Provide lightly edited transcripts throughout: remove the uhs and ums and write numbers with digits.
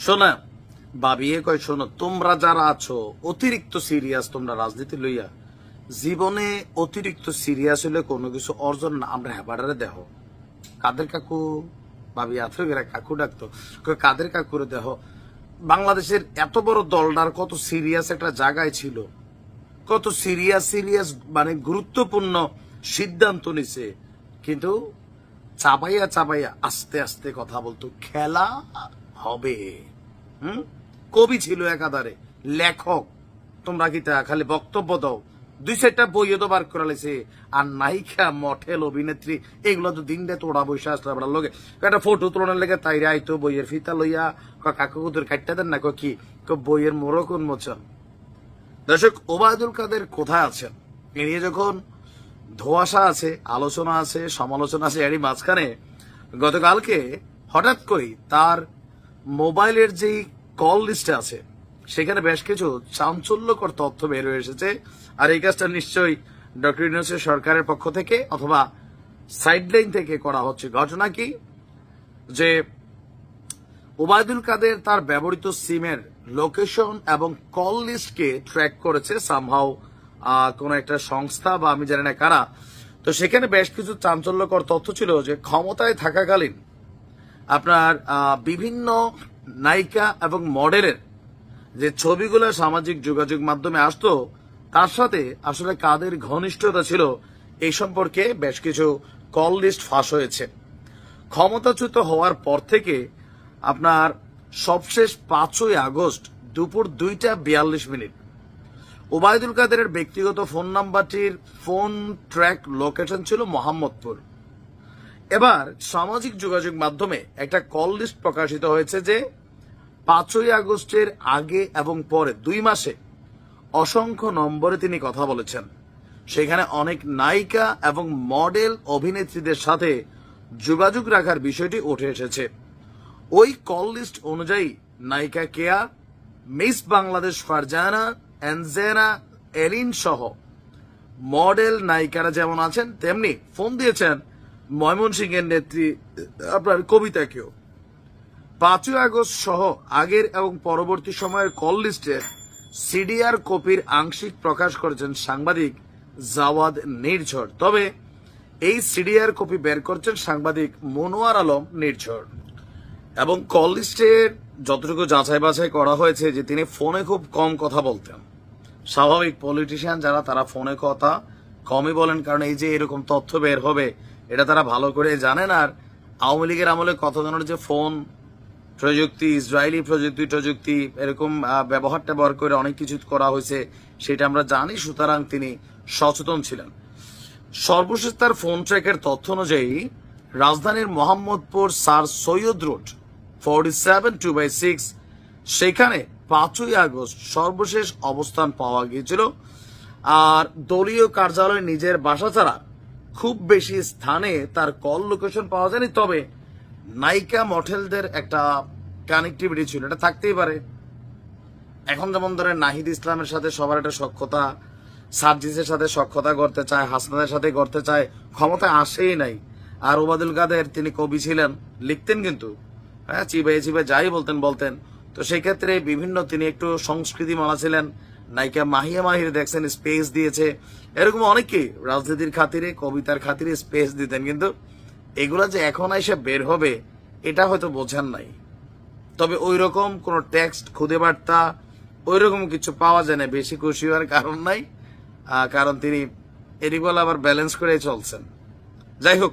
শোনা ভাবিয়ে কয়, শোনো তোমরা যারা আছো অতিরিক্ত সিরিয়াস, তোমরা রাজনীতি লইয়া জীবনে অতিরিক্ত সিরিয়াস হইলে কোনো কিছু অর্জন না। আমরা হেবাডারে দেহ কাদের কাকু ভাবি আথেরা কাকু ডাকতো, কাদের কাকুরে দেহ বাংলাদেশের এত বড় দলটার কত সিরিয়াস একটা জায়গায় ছিল, কত সিরিয়াস মানে গুরুত্বপূর্ণ সিদ্ধান্ত নিছে, কিন্তু চাপাইয়া আস্তে আস্তে কথা বলতো খেলা হবে। কবি ছিল একাধারে, লেখক। তোমরা কি তা খালি বক্তব্য দাও, 2-4টা বইও তো বার করে লাইছে। আর নায়িকা মডেল অভিনেত্রী এগুলো তো দিন রাত ওড়া বসে আসলে লোকে একটা ফটো তোলার লেগে তাইরে আইতো বইয়ের ফিতা লইয়া কাকু কুতুর কাটতে দেন না কি বইয়ের মোড়ক উন্মোচন। দর্শক, ওবায়দুল কাদের কোথায় আছেন এ নিয়ে যখন ধোঁয়াশা আছে, আলোচনা আছে, সমালোচনা আছে, এরই মাঝখানে গতকালকে হঠাৎ করে তার মোবাইলের যেই কল লিস্টে আছে সেখানে বেশ কিছু চাঞ্চল্যকর তথ্য বের হয়ে এসেছে। আর এই কাজটা নিশ্চয়ই ডক্টর ইউনূসের সরকারের পক্ষ থেকে অথবা সাইডলাইন থেকে করা হচ্ছে। ঘটনা কি যে ওবায়দুল কাদের তার ব্যবহৃত সিমের লোকেশন এবং কল লিস্টকে ট্র্যাক করেছে সামহাও কোন একটা সংস্থা বা আমি জানি না কারা। তো সেখানে বেশ কিছু চাঞ্চল্যকর তথ্য ছিল যে ক্ষমতায় থাকাকালীন আপনার বিভিন্ন নায়িকা এবং মডেলের যে ছবিগুলো সামাজিক যোগাযোগ মাধ্যমে আসতো তার সাথে আসলে কাদের ঘনিষ্ঠতা ছিল এই সম্পর্কে বেশ কিছু কল লিস্ট ফাঁস হয়েছে। ক্ষমতাচ্যুত হওয়ার পর থেকে আপনার সবশেষ 5ই আগস্ট দুপুর 2:42 ওবায়দুল কাদেরের ব্যক্তিগত ফোন নাম্বারটির ফোন ট্র্যাক লোকেশন ছিল মোহাম্মদপুর। এবার সামাজিক যোগাযোগ মাধ্যমে একটা কল লিস্ট প্রকাশিত হয়েছে যে 5ই আগস্টের আগে এবং পরে 2 মাসে অসংখ্য নম্বরে তিনি কথা বলেছেন। সেখানে অনেক নায়িকা এবং মডেল অভিনেত্রীদের সাথে যোগাযোগ রাখার বিষয়টি উঠে এসেছে। ওই কল লিস্ট অনুযায়ী নায়িকা কেয়া, মিস বাংলাদেশ ফারজানা, এনজেনা, এলিন সহ মডেল নায়িকারা যেমন আছেন তেমনি ফোন দিয়েছেন ময়মনসিংহের নেত্রী আপনার কবিতাকেও। 5ই আগস্ট সহ আগের এবং পরবর্তী সময়ের কল লিস্টের সিডিআর কপির আংশিক প্রকাশ করেছেন সাংবাদিক জাওয়াদ নির্ঝর। তবে এই সিডিআর কপি বের করছেন সাংবাদিক মনোয়ার আলম নির্ঝর। এবং কল লিস্টের যতটুকু যাচাই বাছাই করা হয়েছে যে তিনি ফোনে খুব কম কথা বলতেন। স্বাভাবিক, পলিটিশিয়ান যারা তারা ফোনে কথা কমই বলেন, কারণ এই যে এরকম তথ্য বের হবে এটা তারা ভালো করে জানেন। আর আওয়ামী লীগের আমলে কতজনের যে ফোন প্রযুক্তি, ইসরায়েলি প্রযুক্তি এরকম ব্যবহার করে অনেক কিছু করা হয়েছে সেটা আমরা জানি, সুতরাং তিনি সচেতন ছিলেন। সর্বশেষ তার ফোন ট্র্যাকের তথ্য অনুযায়ী রাজধানীর মোহাম্মদপুর স্যার সৈয়দ রোড 47-2/6 সেখানে 5ই আগস্ট সর্বশেষ অবস্থান পাওয়া গিয়েছিল। আর দলীয় কার্যালয়ে নিজের বাসা ছাড়া খুব বেশি স্থানে তার কল লোকেশন পাওয়া যায়নি। তবে নায়িকা মডেলদের একটা কানেক্টিভিটি ছিল, এটা থাকতেই পারে। এখন যেমন ধরেন নাহিদ ইসলামের সাথে সবার একটা সখ্যতা, সার্জিসের সাথে সখ্যতা করতে চায়, হাসনাদের সাথে করতে চায়, ক্ষমতায় আসেই নাই। আর ওবায়দুল কাদের তিনি কবি ছিলেন, লিখতেন কিন্তু হ্যাঁ চিবাই যাই বলতেন। তো সেই ক্ষেত্রে বিভিন্ন তিনি একটু সংস্কৃতি মানা ছিলেন। নায়িকা মাহিয়া মাহির দেখছেন স্পেস দিয়েছে, এরকম অনেকেই রাজনীতির খাতিরে কবিতার খাতিরে স্পেস দিতেন। কিন্তু এগুলা যে এখন এসে বের হবে এটা হয়তো বোঝেন নাই। তবে ওই রকম কোন টেক্সট, খুদে বার্তা ওইরকম কিছু পাওয়া যায় না। বেশি খুশি হওয়ার কারণ নাই, কারণ তিনি এদিকবেলা আবার ব্যালেন্স করে চলছেন। যাই হোক,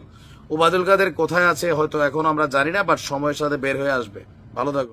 ওবায়দুল কাদের কোথায় আছে হয়তো এখন আমরা জানি না, বাট সময়ের সাথে বের হয়ে আসবে। ভালো থাকো।